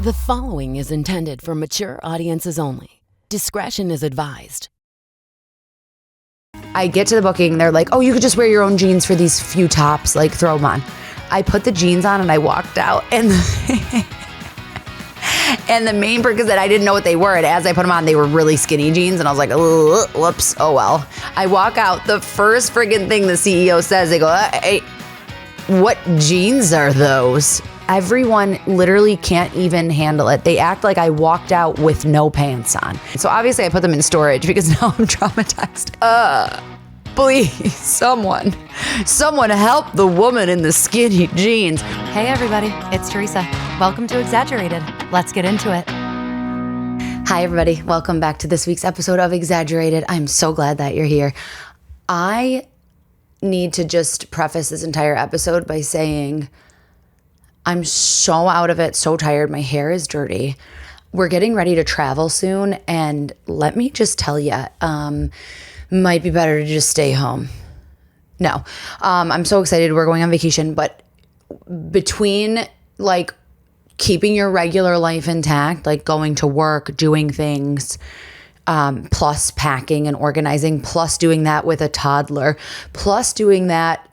The following is intended for mature audiences only. Discretion is advised. I get to the booking, they're like, oh, you could just wear your own jeans for these few tops, like throw them on. I put the jeans on and I walked out, and and the main perk is that I didn't know what they were, and as I put them on, they were really skinny jeans, and I was like, whoops, oh well. I walk out, the first friggin' thing the CEO says, they go, hey, what jeans are those? Everyone literally can't even handle it. They act like I walked out with no pants on. So obviously I put them in storage because now I'm traumatized. Please, someone help the woman in the skinny jeans. Hey everybody, it's Theresa. Welcome to Exaggerated. Let's get into it. Hi everybody, welcome back to this week's episode of Exaggerated. I'm so glad that you're here. I need to just preface this entire episode by saying I'm so out of it, so tired. My hair is dirty. We're getting ready to travel soon, and let me just tell you, might be better to just stay home. No, I'm so excited. We're going on vacation, but between like keeping your regular life intact, like going to work, doing things, plus packing and organizing, plus doing that with a toddler, plus doing that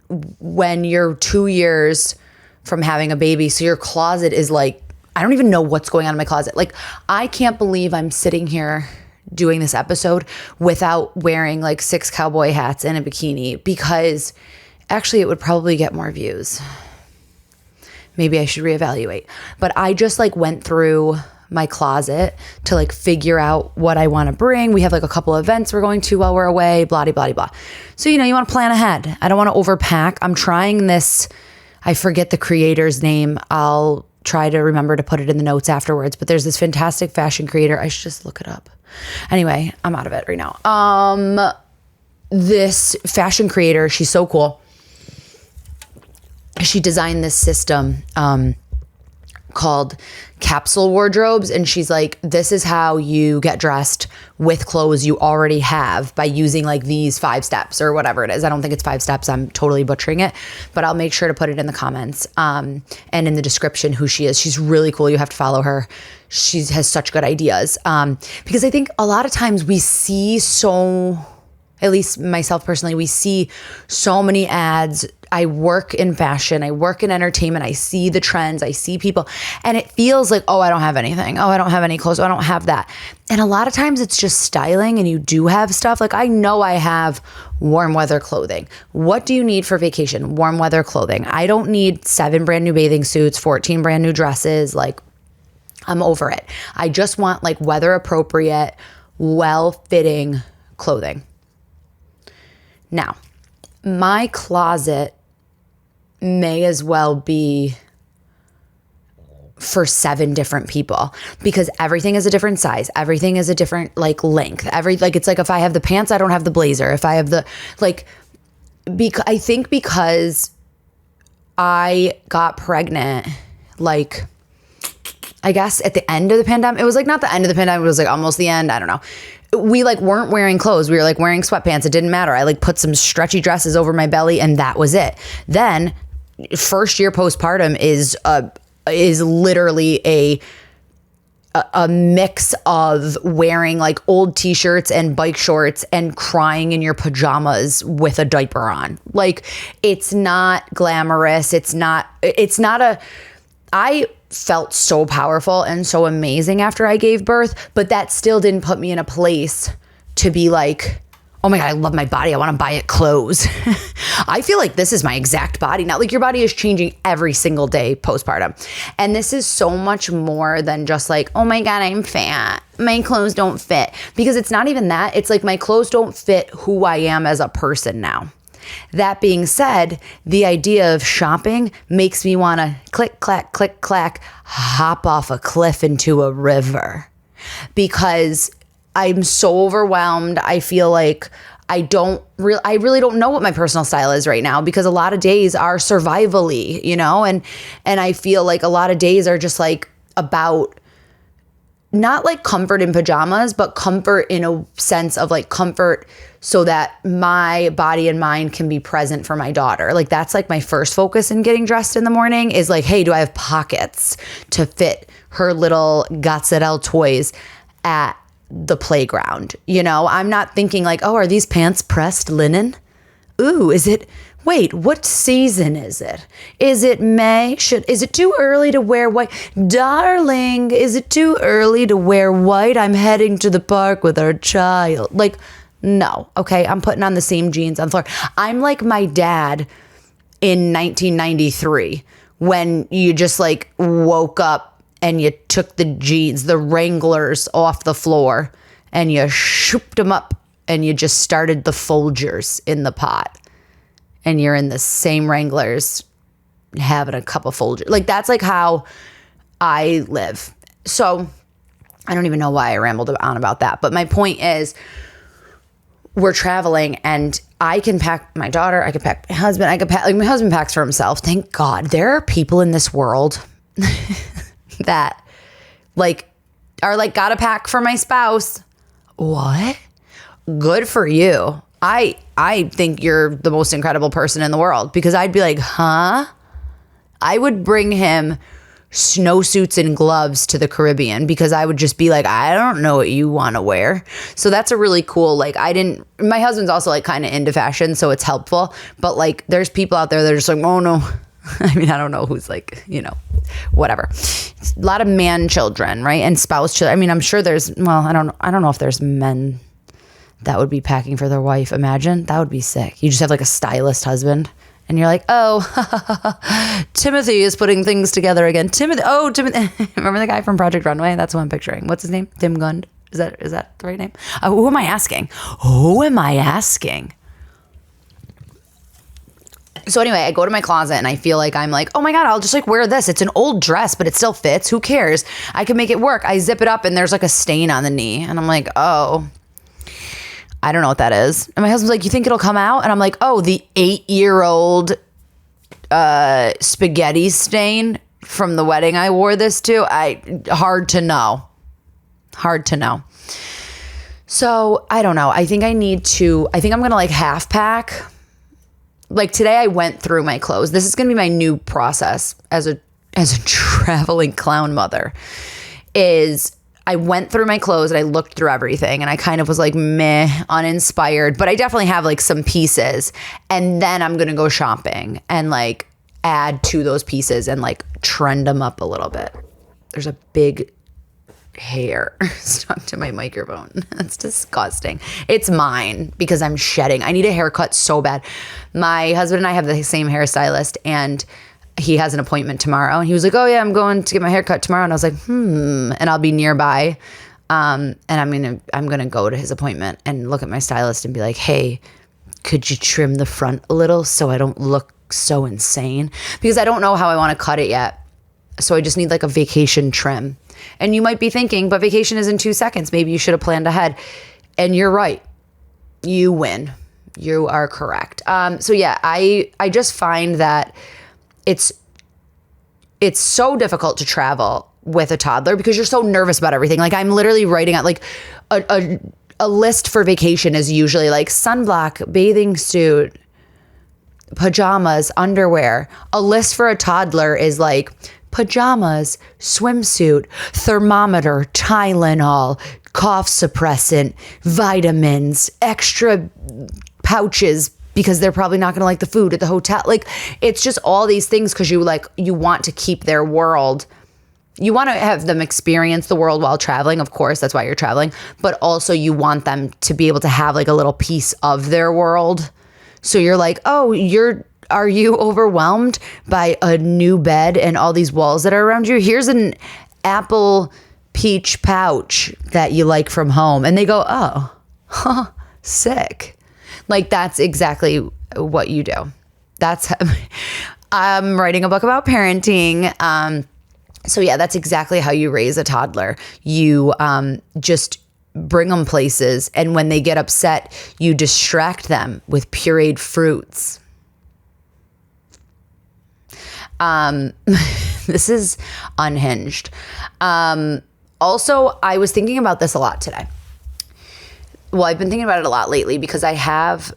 when you're 2 years from having a baby. So your closet is like, I don't even know what's going on in my closet. Like, I can't believe I'm sitting here doing this episode without wearing like 6 cowboy hats and a bikini, because actually it would probably get more views. Maybe I should reevaluate. But I just like went through my closet to like figure out what I want to bring. We have like a couple events we're going to while we're away, blah, blah, blah. So, you want to plan ahead. I don't want to overpack. I'm trying this. I forget the creator's name. I'll try to remember to put it in the notes afterwards. But there's this fantastic fashion creator. I should just look it up. Anyway, I'm out of it right now. This fashion creator, she's so cool. She designed this system called Capsule Wardrobes. And she's like, this is how you get dressed with clothes you already have by using like these 5 steps or whatever it is. I don't think it's 5 steps. I'm totally butchering it, but I'll make sure to put it in the comments and in the description who she is. She's really cool. You have to follow her. She has such good ideas. Because I think a lot of times we see at least myself personally, we see so many ads. I work in fashion. I work in entertainment. I see the trends. I see people, and it feels like, oh, I don't have anything. Oh, I don't have any clothes. Oh, I don't have that. And a lot of times it's just styling, and you do have stuff. Like, I know I have warm weather clothing. What do you need for vacation? Warm weather clothing. I don't need 7 brand new bathing suits, 14 brand new dresses. Like, I'm over it. I just want like weather appropriate, well-fitting clothing. Now, my closet may as well be for 7 different people, because everything is a different size. Everything is a different like length. It's like if I have the pants, I don't have the blazer. If I have the I think because I got pregnant, like, I guess at the end of the pandemic, it was like not the end of the pandemic, it was like almost the end. I don't know. We like weren't wearing clothes. We were like wearing sweatpants. It didn't matter. I like put some stretchy dresses over my belly, and that was it. Then first year postpartum is literally a mix of wearing like old t-shirts and bike shorts and crying in your pajamas with a diaper on. Like, it's not glamorous. I felt so powerful and so amazing after I gave birth, but that still didn't put me in a place to be like, oh my God, I love my body. I want to buy it clothes. I feel like this is my exact body now. Like, your body is changing every single day postpartum. And this is so much more than just like, oh my God, I'm fat. My clothes don't fit. Because it's not even that. It's like my clothes don't fit who I am as a person now. That being said, the idea of shopping makes me want to click, clack, hop off a cliff into a river, because I'm so overwhelmed. I feel like I really don't know what my personal style is right now, because a lot of days are survivally, and I feel like a lot of days are just like about not like comfort in pajamas, but comfort in a sense of like comfort so that my body and mind can be present for my daughter. Like that's like my first focus in getting dressed in the morning is like, hey, do I have pockets to fit her little Godzilla toys at the playground? You know, I'm not thinking like, oh, are these pants pressed linen? Ooh, wait, what season is it? Is it May? Is it too early to wear white? Darling, is it too early to wear white? I'm heading to the park with our child. Like, no, okay, I'm putting on the same jeans on the floor. I'm like my dad in 1993 when you just like woke up and you took the jeans, the Wranglers off the floor and you shooped them up and you just started the Folgers in the pot. And you're in the same Wranglers having a cup of Folgers. Like that's like how I live. So I don't even know why I rambled on about that. But my point is we're traveling and I can pack my daughter. I can pack my husband. Like my husband packs for himself. Thank God. There are people in this world that like are like, gotta pack for my spouse. What? Good for you. I think you're the most incredible person in the world because I'd be like, huh? I would bring him snowsuits and gloves to the Caribbean because I would just be like, I don't know what you want to wear. So that's a really cool, like my husband's also like kind of into fashion, so it's helpful. But like there's people out there that are just like, oh no. I mean, I don't know who's like, you know, whatever. A lot of man children, right? And spouse children. I mean, I'm sure I don't know if there's men that would be packing for their wife. Imagine that would be sick. You just have like a stylist husband and you're like, oh, Timothy is putting things together again. Timothy. Remember the guy from Project Runway? That's what I'm picturing. What's his name? Tim Gund. Is that the right name? Who am I asking? So anyway, I go to my closet and I feel like I'm like, oh my God, I'll just like wear this. It's an old dress, but it still fits. Who cares? I can make it work. I zip it up and there's like a stain on the knee. And I'm like, oh, I don't know what that is. And my husband's like, you think it'll come out? And I'm like, oh, the 8-year-old spaghetti stain from the wedding I wore this to. Hard to know. So I don't know. I think I'm going to like half pack. Like today I went through my clothes. This is going to be my new process as a traveling clown mother is I went through my clothes and I looked through everything and I kind of was like meh, uninspired, but I definitely have like some pieces and then I'm going to go shopping and like add to those pieces and like trend them up a little bit. There's a big hair stuck to my microphone. That's disgusting. It's mine because I'm shedding. I need a haircut so bad. My husband and I have the same hairstylist and he has an appointment tomorrow. And he was like, oh yeah, I'm going to get my haircut tomorrow. And I was like, and I'll be nearby. And I'm going to go to his appointment and look at my stylist and be like, hey, could you trim the front a little so I don't look so insane? Because I don't know how I want to cut it yet. So I just need like a vacation trim. And you might be thinking, but vacation is in 2 seconds. Maybe you should have planned ahead. And you're right. You win. You are correct. So yeah, I just find that it's so difficult to travel with a toddler because you're so nervous about everything. Like I'm literally writing out like a list for vacation is usually like sunblock, bathing suit, pajamas, underwear. A list for a toddler is like pajamas, swimsuit, thermometer, Tylenol, cough suppressant, vitamins, extra pouches because they're probably not going to like the food at the hotel. Like it's just all these things because you want to keep their world. You want to have them experience the world while traveling. Of course, that's why you're traveling. But also you want them to be able to have like a little piece of their world. So you're like, oh, are you overwhelmed by a new bed and all these walls that are around you? Here's an apple peach pouch that you like from home. And they go, oh, sick. Like that's exactly what you do. I'm writing a book about parenting. So yeah, that's exactly how you raise a toddler. You just bring them places. And when they get upset, you distract them with pureed fruits. This is unhinged. Also, I was thinking about this a lot today. Well, I've been thinking about it a lot lately because I have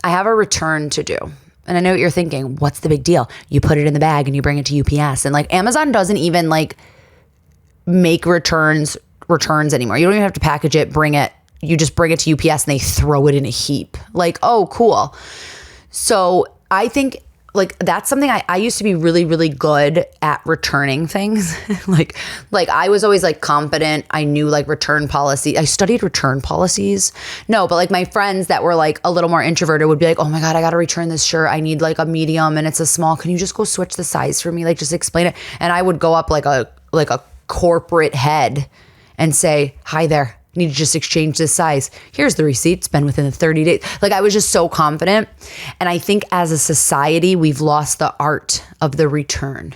a return to do. And I know what you're thinking. What's the big deal? You put it in the bag and you bring it to UPS. And like Amazon doesn't even like make returns anymore. You don't even have to package it, bring it. You just bring it to UPS and they throw it in a heap. Like, oh, cool. So I think like that's something I used to be really, really good at returning things. like I was always like confident. I knew like return policy. I studied return policies. No, but like my friends that were like a little more introverted would be like, oh my God, I got to return this shirt. I need like a medium and it's a small. Can you just go switch the size for me? Like just explain it. And I would go up like a corporate head and say, hi there. Need to just exchange this size. Here's the receipt. It's been within the 30 days. Like I was just so confident. And I think as a society, we've lost the art of the return,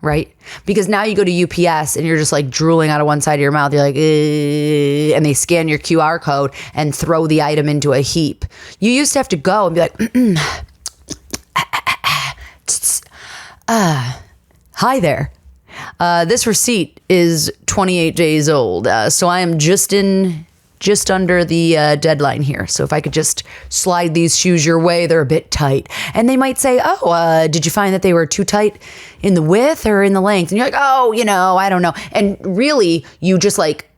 right? Because now you go to UPS and you're just like drooling out of one side of your mouth. You're like, and they scan your QR code and throw the item into a heap. You used to have to go and be like, hi there. This receipt is 28 days old, so I am just under the deadline here. So if I could just slide these shoes your way, they're a bit tight. And they might say, oh, did you find that they were too tight in the width or in the length? And you're like, oh, I don't know. And really, you just like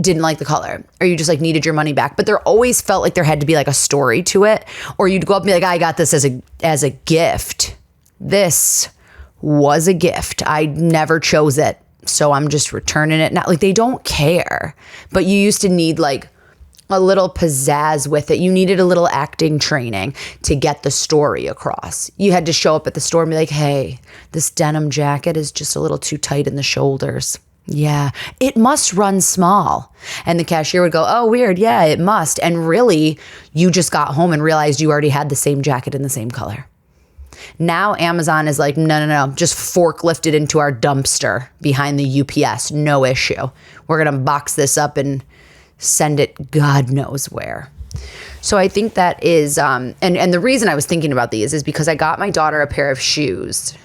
didn't like the color or you just like needed your money back. But there always felt like there had to be like a story to it. Or you'd go up and be like, I got this as a gift. This was a gift. I never chose it. So I'm just returning it. Not like they don't care, but you used to need like a little pizzazz with it. You needed a little acting training to get the story across. You had to show up at the store and be like, hey, this denim jacket is just a little too tight in the shoulders. Yeah, it must run small. And the cashier would go, oh, weird. Yeah, it must. And really, you just got home and realized you already had the same jacket in the same color. Now Amazon is like, no, just forklift it into our dumpster behind the UPS. No issue. We're going to box this up and send it God knows where. So I think that is, and the reason I was thinking about these is because I got my daughter a pair of shoes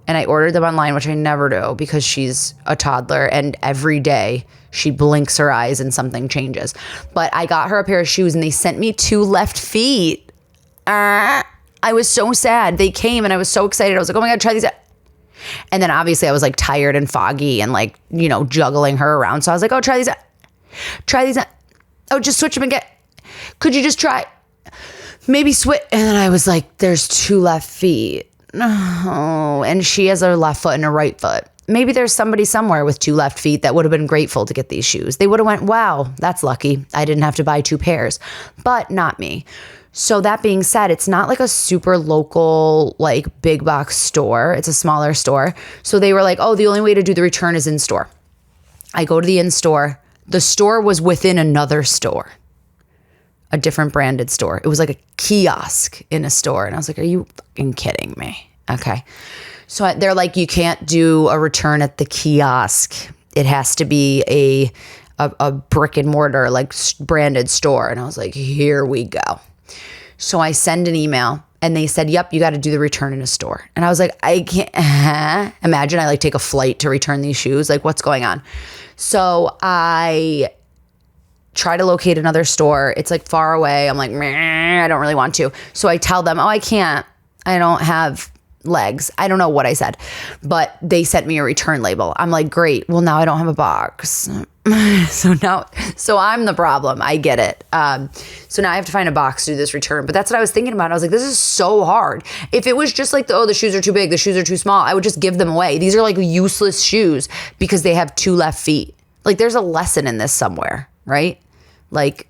and I ordered them online, which I never do because she's a toddler and every day she blinks her eyes and something changes. But I got her a pair of shoes and they sent me 2 left feet. I was so sad. They came and I was so excited. I was like, oh my God, try these out. And then obviously I was like tired and foggy and like, juggling her around. So I was like, oh, try these out. Try these out. Oh, just switch them and could you just try? Maybe switch. And then I was like, there's 2 left feet. Oh, and she has a left foot and a right foot. Maybe there's somebody somewhere with 2 left feet that would have been grateful to get these shoes. They would have went, wow, that's lucky. I didn't have to buy 2 pairs, but not me. So that being said, it's not like a super local, like big box store. It's a smaller store. So they were like, oh, the only way to do the return is in store. I go to the in store. The store was within another store, a different branded store. It was like a kiosk in a store. And I was like, are you fucking kidding me? Okay. So they're like, you can't do a return at the kiosk. It has to be a brick and mortar, like branded store. And I was like, here we go. So I send an email and they said, yep, you got to do the return in a store. And I was like, I can't imagine I like take a flight to return these shoes. Like what's going on? So I try to locate another store. It's like far away. I'm like, meh, I don't really want to. So I tell them, oh, I can't. I don't have legs. I don't know what I said, but they sent me a return label. I'm like, great. Well, now I don't have a box. So I'm the problem. I get it. So now I have to find a box to do this return. But that's what I was thinking about. I was like, this is so hard. If it was just like, the shoes are too big, the shoes are too small, I would just give them away. These are like useless shoes because they have 2 left feet. Like there's a lesson in this somewhere, right? Like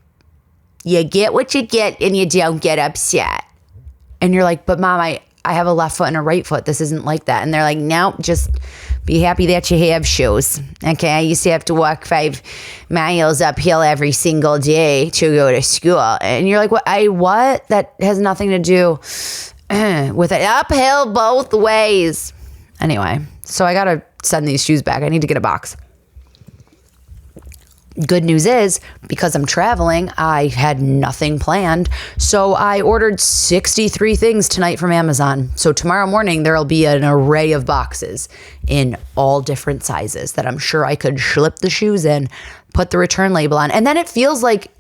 you get what you get and you don't get upset. And you're like, but Mom, I have a left foot and a right foot. This isn't like that. And they're like, no, just be happy that you have shoes. Okay, I used to have to walk 5 miles uphill every single day to go to school. And you're like, what? That has nothing to do with it. Uphill both ways. Anyway, so I got to send these shoes back. I need to get a box. Good news is, because I'm traveling, I had nothing planned. So I ordered 63 things tonight from Amazon. So tomorrow morning, there'll be an array of boxes in all different sizes that I'm sure I could slip the shoes in, put the return label on. And then it feels like,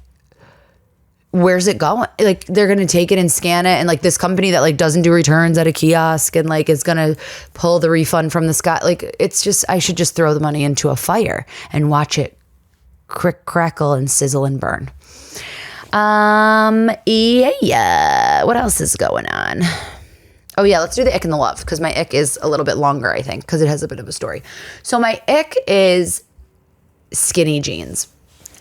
where's it going? Like, they're going to take it and scan it. And like this company that like doesn't do returns at a kiosk and like is going to pull the refund from the sky. Like, it's just, I should just throw the money into a fire and watch it crackle and sizzle and burn. Yeah. What else is going on? Oh yeah, let's do the ick and the love, because my ick is a little bit longer, I think, because it has a bit of a story. So my ick is skinny jeans.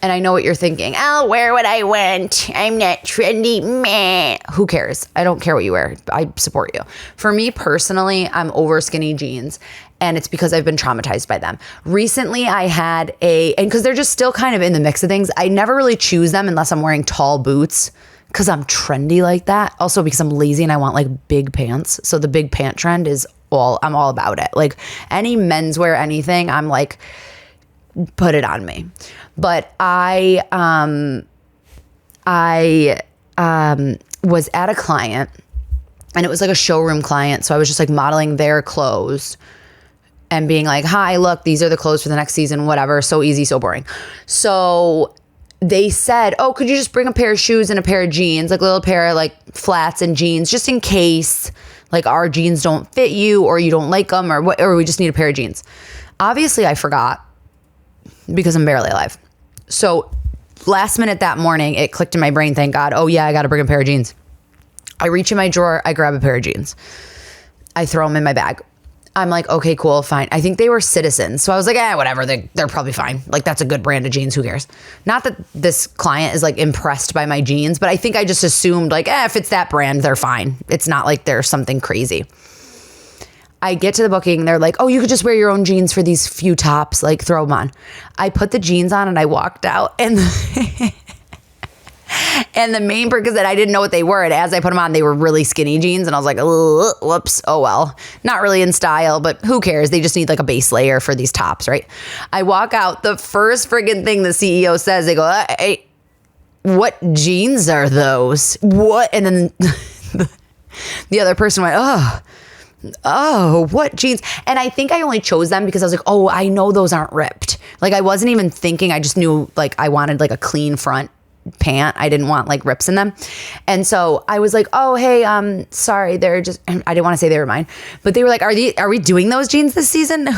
And I know what you're thinking. I'll wear what I want. I'm not trendy. Meh. Who cares? I don't care what you wear. I support you. For me personally, I'm over skinny jeans. And it's because I've been traumatized by them. Recently, I had and because they're just still kind of in the mix of things, I never really choose them unless I'm wearing tall boots because I'm trendy like that. Also because I'm lazy and I want like big pants. So the big pant trend I'm all about it. Like any menswear, anything, I'm like, put it on me. But I was at a client and it was like a showroom client. So I was just like modeling their clothes and being like, hi, look, these are the clothes for the next season, whatever. So easy, so boring. So they said, oh, could you just bring a pair of shoes and a pair of jeans, like a little pair of like flats and jeans, just in case like our jeans don't fit you or you don't like them or we just need a pair of jeans. Obviously I forgot because I'm barely alive. So last minute that morning, it clicked in my brain, thank God. Oh yeah, I got to bring a pair of jeans. I reach in my drawer, I grab a pair of jeans. I throw them in my bag. I'm like, okay, cool, fine. I think they were Citizens. So I was like, whatever. They're probably fine. Like, that's a good brand of jeans. Who cares? Not that this client is like impressed by my jeans, but I think I just assumed like, if it's that brand, they're fine. It's not like there's something crazy. I get to the booking. They're like, oh, you could just wear your own jeans for these few tops. Like, throw them on. I put the jeans on and I walked out. And and the main perk is that I didn't know what they were. And as I put them on, they were really skinny jeans. And I was like, whoops. Oh, well, not really in style, but who cares? They just need like a base layer for these tops, right? I walk out. The first friggin' thing the CEO says, they go, hey, what jeans are those? What? And then the other person went, oh, what jeans? And I think I only chose them because I was like, oh, I know those aren't ripped. Like, I wasn't even thinking. I just knew like I wanted like a clean front pant. I didn't want like rips in them. And so I was like, oh, hey, sorry. They're just, I didn't want to say they were mine, but they were like, are we doing those jeans this season?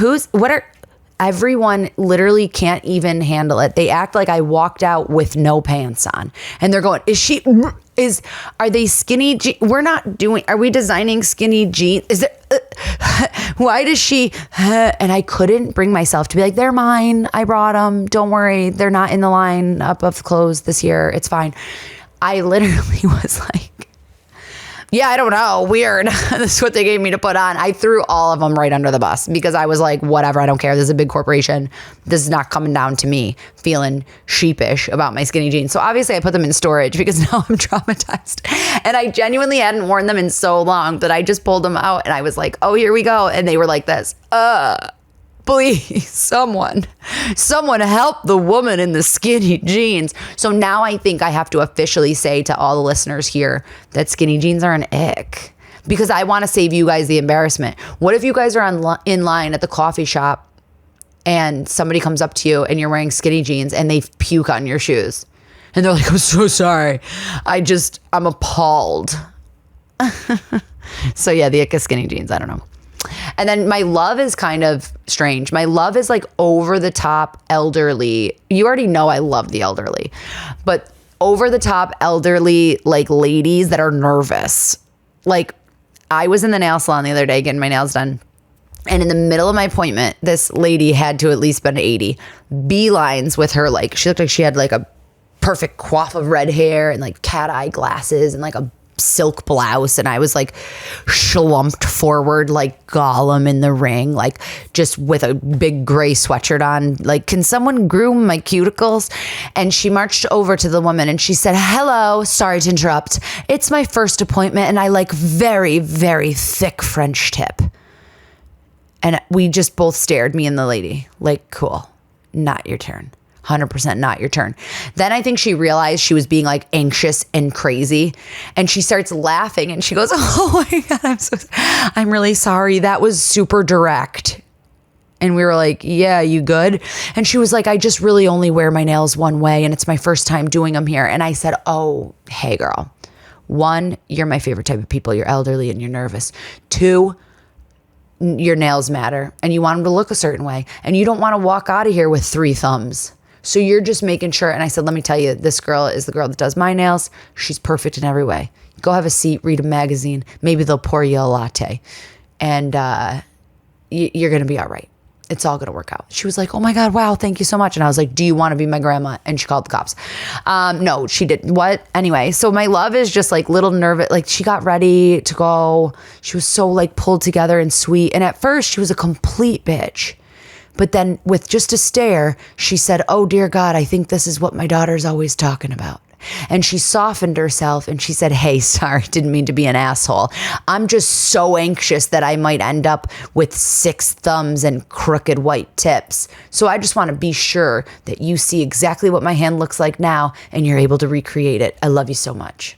Everyone literally can't even handle it. They act like I walked out with no pants on and they're going, are they skinny jeans? Are we designing skinny jeans? Why does she, and I couldn't bring myself to be like, they're mine. I brought them. Don't worry. They're not in the line up of clothes this year. It's fine. I literally was like, yeah, I don't know. Weird. This is what they gave me to put on. I threw all of them right under the bus because I was like, whatever, I don't care. This is a big corporation. This is not coming down to me feeling sheepish about my skinny jeans. So obviously I put them in storage because now I'm traumatized. And I genuinely hadn't worn them in so long that I just pulled them out and I was like, oh, here we go. And they were like this. Please, someone help the woman in the skinny jeans. So now I think I have to officially say to all the listeners here that skinny jeans are an ick because I want to save you guys the embarrassment. What if you guys are in line at the coffee shop and somebody comes up to you and you're wearing skinny jeans and they puke on your shoes and they're like, I'm so sorry. I'm appalled. So yeah, the ick is skinny jeans. I don't know. And then my love is kind of strange. My love is like over the top elderly. You already know I love the elderly, but over the top elderly, like ladies that are nervous. Like I was in the nail salon the other day getting my nails done. And in the middle of my appointment, this lady had to at least been 80 beelines with her. Like she looked like she had like a perfect coif of red hair and like cat eye glasses and like a silk blouse, and I was like schlumped forward like Gollum in the Ring, like just with a big gray sweatshirt on, like, can someone groom my cuticles? And she marched over to the woman and she said, hello, sorry to interrupt, it's my first appointment and I like very, very thick French tip. And we just both stared, me and the lady, like, cool, not your turn. 100% not your turn. Then I think she realized she was being like anxious and crazy, and she starts laughing and she goes, oh my God, I'm really sorry. That was super direct. And we were like, yeah, you good? And she was like, I just really only wear my nails one way and it's my first time doing them here. And I said, oh, hey girl. 1, you're my favorite type of people. You're elderly and you're nervous. 2, your nails matter and you want them to look a certain way. And you don't want to walk out of here with 3 thumbs. So you're just making sure. And I said, let me tell you, this girl is the girl that does my nails. She's perfect in every way. Go have a seat, read a magazine. Maybe they'll pour you a latte. And you're going to be all right. It's all going to work out. She was like, oh my God, wow, thank you so much. And I was like, do you want to be my grandma? And she called the cops. No, she didn't. What? Anyway, so my love is just like little nervous. Like she got ready to go. She was so like pulled together and sweet. And at first she was a complete bitch. But then with just a stare, she said, oh dear God, I think this is what my daughter's always talking about. And she softened herself and she said, hey, sorry, didn't mean to be an asshole. I'm just so anxious that I might end up with 6 thumbs and crooked white tips. So I just want to be sure that you see exactly what my hand looks like now and you're able to recreate it. I love you so much.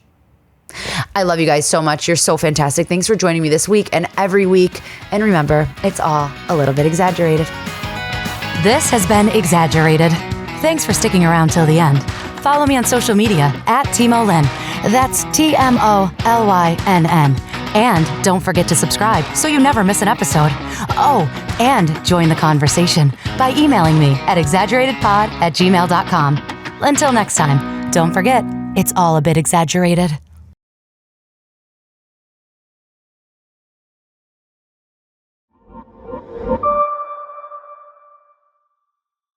I love you guys so much. You're so fantastic. Thanks for joining me this week and every week. And remember, it's all a little bit exaggerated. This has been Exaggerated. Thanks for sticking around till the end. Follow me on social media at TimoLynn. That's TMOLYNN. And don't forget to subscribe so you never miss an episode. Oh, and join the conversation by emailing me at exaggeratedpod@gmail.com. Until next time, don't forget, it's all a bit exaggerated.